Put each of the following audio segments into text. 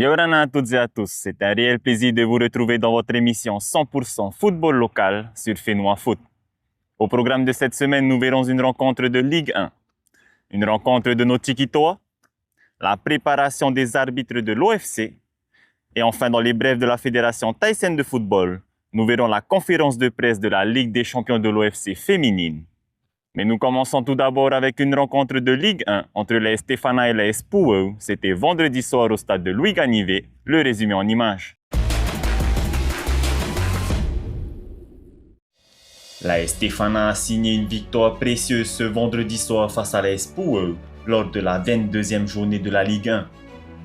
Yorana à toutes et à tous, c'est un réel plaisir de vous retrouver dans votre émission 100% football local sur Fénois Foot. Au programme de cette semaine, nous verrons une rencontre de Ligue 1, une rencontre de nos Tikitoa, la préparation des arbitres de l'OFC et enfin dans les brèves de la Fédération thaïsienne de football, nous verrons la conférence de presse de la Ligue des champions de l'OFC féminine. Mais nous commençons tout d'abord avec une rencontre de Ligue 1 entre l'AS Stéphana et l'AS Puau. C'était vendredi soir au stade de Louis Ganivet. Le résumé en images. L'AS Stéphana a signé une victoire précieuse ce vendredi soir face à l'AS Puau lors de la 22e journée de la Ligue 1.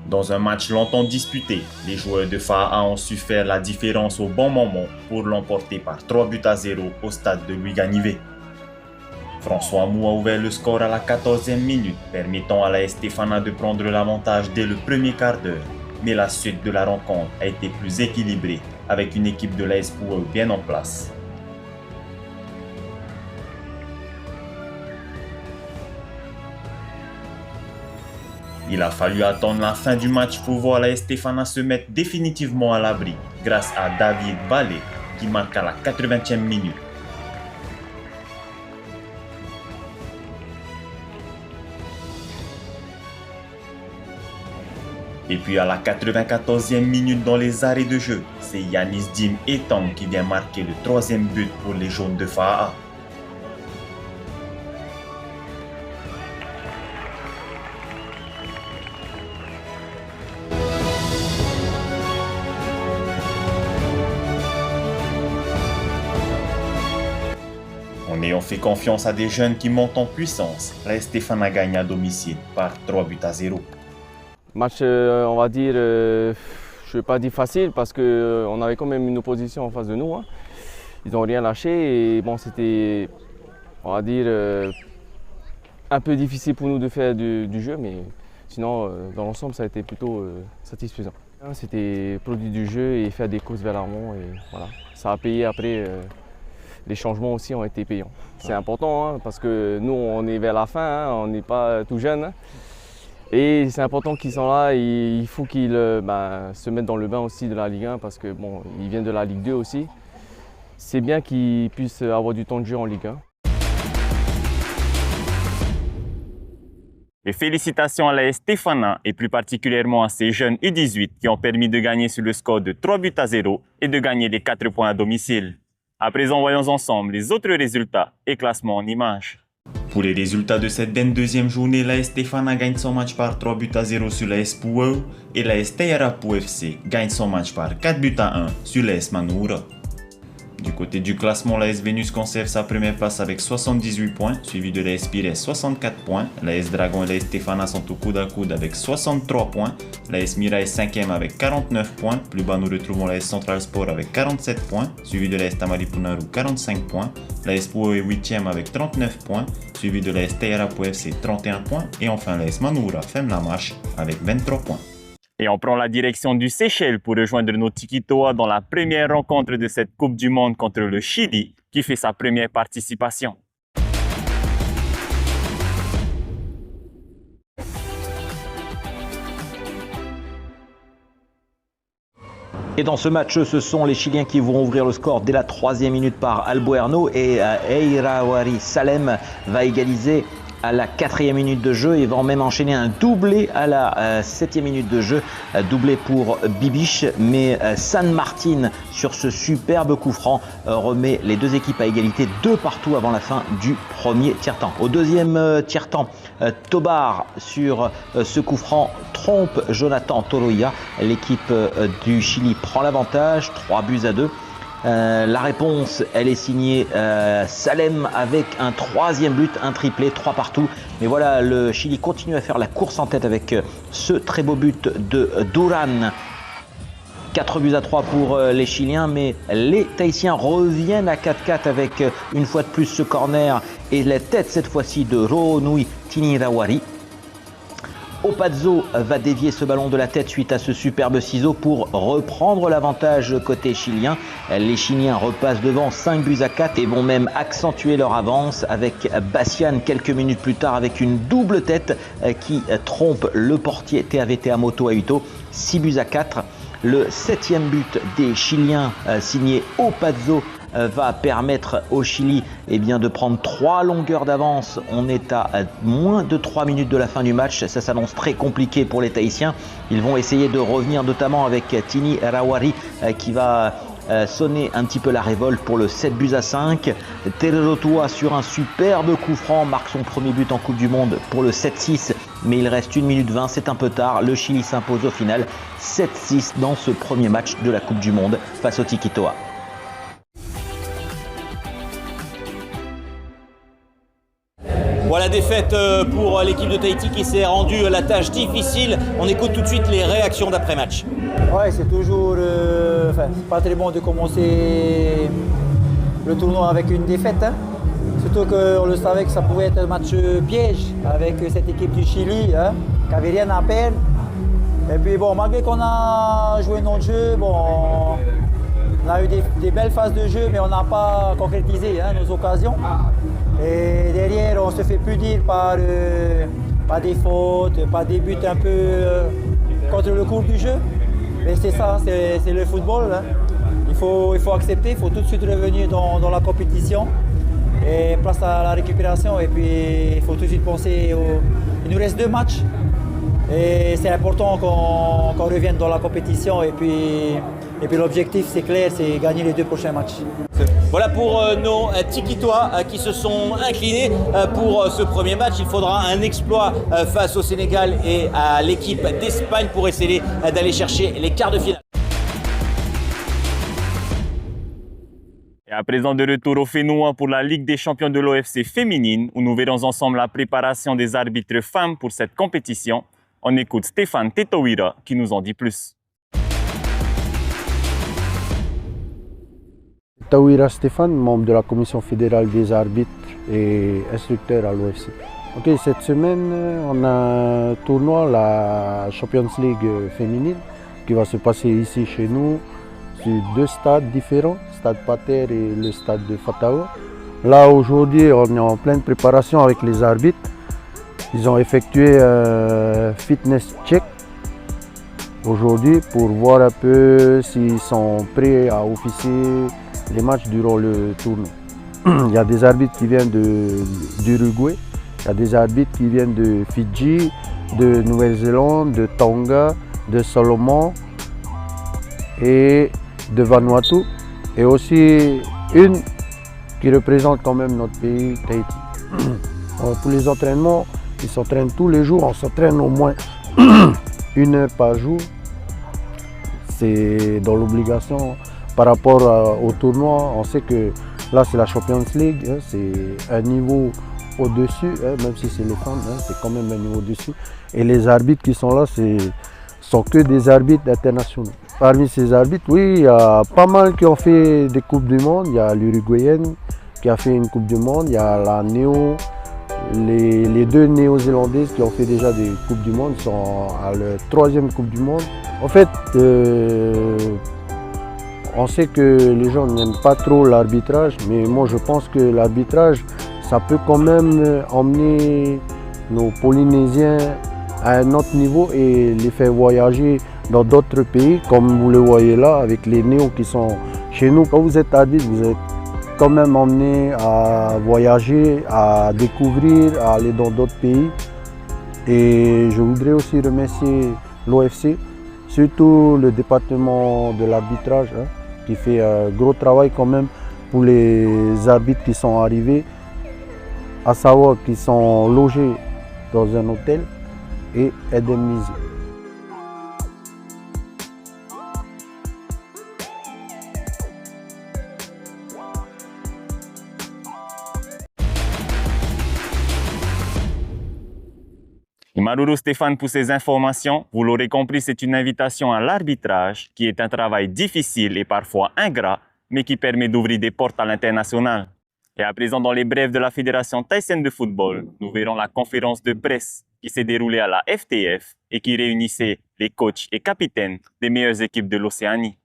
Dans un match longtemps disputé, les joueurs de FAA ont su faire la différence au bon moment pour l'emporter par 3-0 au stade de Louis Ganivet. François Mou a ouvert le score à la 14e minute, permettant à l'AS Stéphana de prendre l'avantage dès le premier quart d'heure. Mais la suite de la rencontre a été plus équilibrée, avec une équipe de l'AS Puau bien en place. Il a fallu attendre la fin du match pour voir l'AS Stéphana se mettre définitivement à l'abri, grâce à David Ballet, qui marque à la 80e minute. Et puis à la 94e minute dans les arrêts de jeu, c'est Yanis Dim Etang qui vient marquer le troisième but pour les jaunes de FAA. En ayant fait confiance à des jeunes qui montent en puissance, l'AS Stéphana gagne à domicile par 3-0. Match, on va dire, je ne vais pas dire facile parce qu'on avait quand même une opposition en face de nous. Hein. Ils n'ont rien lâché et bon, c'était, on va dire, un peu difficile pour nous de faire du jeu, mais sinon, dans l'ensemble, ça a été plutôt satisfaisant. C'était produit du jeu et faire des courses vers l'avant et voilà. Ça a payé après, les changements aussi ont été payants. C'est important hein, parce que nous, on est vers la fin, hein, on n'est pas tout jeune. Hein. Et c'est important qu'ils sont là et il faut qu'ils se mettent dans le bain aussi de la Ligue 1 parce que bon, ils viennent de la Ligue 2 aussi. C'est bien qu'ils puissent avoir du temps de jeu en Ligue 1. Et félicitations à l'AS Stéphana et plus particulièrement à ces jeunes U18 qui ont permis de gagner sur le score de 3-0 et de gagner les 4 points à domicile. À présent, voyons ensemble les autres résultats et classements en images. Pour les résultats de cette 22e journée, l'AS Stéphana gagne son match par 3-0 sur l'AS Puau et l'AS Tayarapu FC gagne son match par 4-1 sur l'AS Manoura. Du côté du classement, l'AS Vénus conserve sa première place avec 78 points, suivi de l'AS Pires 64 points. L'AS Dragon et l'AS Stéphana sont au coude à coude avec 63 points. L'AS Mira est 5e avec 49 points. Plus bas, nous retrouvons l'AS Central Sport avec 47 points, suivi de l'AS Tamaripunaru 45 points. L'AS Puau est 8e avec 39 points, suivi de l'AS Tayarapu FC 31 points. Et enfin, l'AS Manoura ferme la marche avec 23 points. Et on prend la direction du Seychelles pour rejoindre nos Tikitoa dans la première rencontre de cette Coupe du Monde contre le Chili qui fait sa première participation. Et dans ce match, ce sont les Chiliens qui vont ouvrir le score dès la 3e minute par Albuerno et Eirawari Salem va égaliser à la 4e minute de jeu et va même enchaîner un doublé à la 7e minute de jeu, doublé pour Bibiche, mais San Martin sur ce superbe coup franc remet les deux équipes à égalité 2-2 avant la fin du premier tiers-temps. Au deuxième tiers-temps, Tobar sur ce coup franc trompe Jonathan Toroya, l'équipe du Chili prend l'avantage, 3-2. La réponse, elle est signée Salem avec un 3e but, un triplé, 3-2. Mais voilà, le Chili continue à faire la course en tête avec ce très beau but de Duran. 4-3 pour les Chiliens, mais les Tahitiens reviennent à 4-4 avec une fois de plus ce corner et la tête cette fois-ci de Roonui Tinirawari. Opazzo va dévier ce ballon de la tête suite à ce superbe ciseau pour reprendre l'avantage côté chilien. Les Chiliens repassent devant 5-4 et vont même accentuer leur avance avec Bastian quelques minutes plus tard avec une double tête qui trompe le portier TAVT Amoto Aito. 6-4. Le 7e but des Chiliens signé Opazzo va permettre au Chili de prendre 3 longueurs d'avance. On est à moins de 3 minutes de la fin du match. Ça s'annonce très compliqué pour les Tahitiens. Ils vont essayer de revenir notamment avec Tini Rawari qui va sonner un petit peu la révolte pour le 7-5. Tererotua sur un superbe coup franc marque son premier but en Coupe du Monde pour le 7-6. Mais il reste 1 minute 20, c'est un peu tard. Le Chili s'impose au final 7-6 dans ce premier match de la Coupe du Monde face au Tiki-Toa. Voilà, défaite pour l'équipe de Tahiti qui s'est rendue la tâche difficile. On écoute tout de suite les réactions d'après-match. Ouais, c'est toujours pas très bon de commencer le tournoi avec une défaite. Hein. Surtout qu'on le savait que ça pouvait être un match piège avec cette équipe du Chili, hein, qui n'avait rien à perdre. Et puis bon, malgré qu'on a joué notre jeu, bon, on a eu des belles phases de jeu, mais on n'a pas concrétisé nos occasions. Et derrière, on se fait plus dire par des fautes, par des buts un peu contre le cours du jeu. Mais c'est ça, c'est le football. Hein. Il faut accepter, il faut tout de suite revenir dans la compétition. Et place à la récupération. Et puis, il faut tout de suite penser Il nous reste 2 matchs. Et c'est important qu'on revienne dans la compétition. Et puis l'objectif, c'est clair, c'est gagner les 2 prochains matchs. Voilà pour nos Tiki-Toa qui se sont inclinés pour ce premier match. Il faudra un exploit face au Sénégal et à l'équipe d'Espagne pour essayer d'aller chercher les quarts de finale. Et à présent de retour au Fénois pour la Ligue des champions de l'OFC féminine, où nous verrons ensemble la préparation des arbitres femmes pour cette compétition. On écoute Stéphane Tetouira qui nous en dit plus. Tetouira Stéphane, membre de la commission fédérale des arbitres et instructeur à l'OFC. Ok, cette semaine, on a un tournoi, la Champions League féminine, qui va se passer ici chez nous, sur 2 stades différents, stade Pater et le stade de Fatawa. Là, aujourd'hui, on est en pleine préparation avec les arbitres. Ils ont effectué un fitness check aujourd'hui pour voir un peu s'ils sont prêts à officier les matchs durant le tournoi. Il y a des arbitres qui viennent d'Uruguay, il y a des arbitres qui viennent de Fidji, de Nouvelle-Zélande, de Tonga, de Salomon et de Vanuatu, et aussi une qui représente quand même notre pays, Tahiti. Pour les entraînements, ils s'entraînent tous les jours, on s'entraîne au moins 1 heure par jour. C'est dans l'obligation par rapport au tournoi. On sait que là c'est la Champions League, hein, c'est un niveau au-dessus, hein, même si c'est les femmes, hein, c'est quand même un niveau au-dessus. Et les arbitres qui sont là, sont que des arbitres internationaux. Parmi ces arbitres, oui, il y a pas mal qui ont fait des Coupes du Monde. Il y a l'Uruguayenne qui a fait une Coupe du Monde, il y a la les 2 Néo-Zélandaises qui ont fait déjà des Coupes du Monde, sont à leur 3e Coupe du Monde. En fait, on sait que les gens n'aiment pas trop l'arbitrage, mais moi je pense que l'arbitrage, ça peut quand même emmener nos Polynésiens à un autre niveau et les faire voyager dans d'autres pays, comme vous le voyez là, avec les néos qui sont chez nous. Quand vous êtes arbitre, vous êtes quand même emmené à voyager, à découvrir, à aller dans d'autres pays. Et je voudrais aussi remercier l'OFC, surtout le département de l'arbitrage, hein, qui fait un gros travail quand même pour les arbitres qui sont arrivés, à savoir qu'ils sont logés dans un hôtel et indemnisés. Et Maruru Stéphane pour ces informations. Vous l'aurez compris, c'est une invitation à l'arbitrage qui est un travail difficile et parfois ingrat, mais qui permet d'ouvrir des portes à l'international. Et à présent, dans les brèves de la Fédération thaïtienne de football, nous verrons la conférence de presse qui s'est déroulé à la FTF et qui réunissait les coachs et capitaines des meilleures équipes de l'Océanie.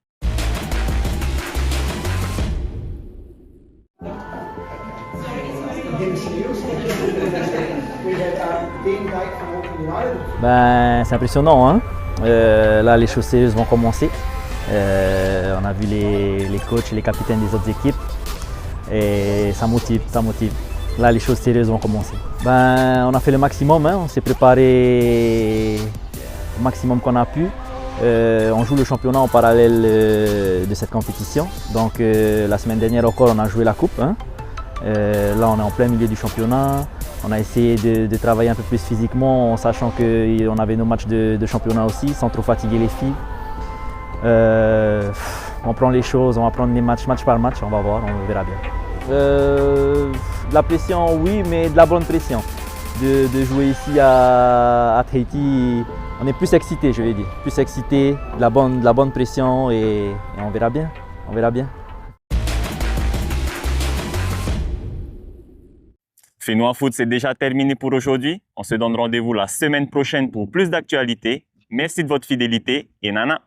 C'est impressionnant, hein. Là, les choses sérieuses vont commencer. On a vu les coachs et les capitaines des autres équipes et ça motive, ça motive. Là, les choses sérieuses vont commencer. On a fait le maximum, hein. On s'est préparé au maximum qu'on a pu. On joue le championnat en parallèle de cette compétition. Donc la semaine dernière encore, on a joué la coupe, hein. Là, on est en plein milieu du championnat. On a essayé de travailler un peu plus physiquement en sachant qu'on avait nos matchs de championnat aussi, sans trop fatiguer les filles. On prend les choses, on va prendre les matchs match par match, on va voir, on verra bien. De la pression, oui, mais de la bonne pression. De jouer ici à Tahiti, on est plus excité, je vais dire. Plus excité, de la bonne pression et on verra bien. On verra bien. Fais-nous en foot, c'est déjà terminé pour aujourd'hui. On se donne rendez-vous la semaine prochaine pour plus d'actualités. Merci de votre fidélité et nana.